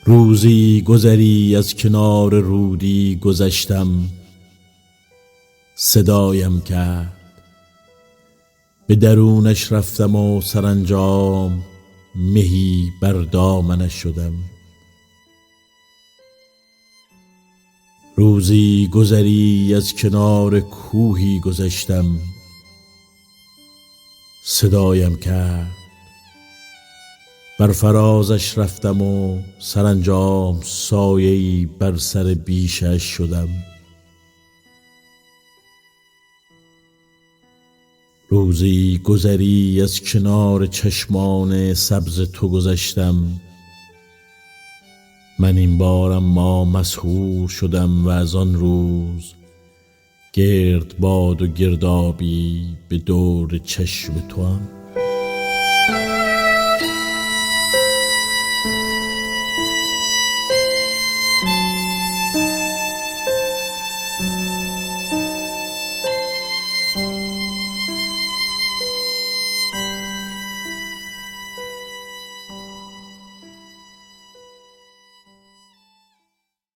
روزی گذری از کنار رودی گذشتم، صدایم کرد، به درونش رفتم و سرانجام مهی بر دامنش شدم. روزی گذری از کنار کوهی گذشتم، صدایم کرد، بر فرازش رفتم و سرانجام سایه‌ای بر سر بیشش شدم. روزی گذری از کنار چشمان سبز تو گذشتم، من این بار اما مسحور شدم و از آن روز گردباد و گردابی به دور چشم توام.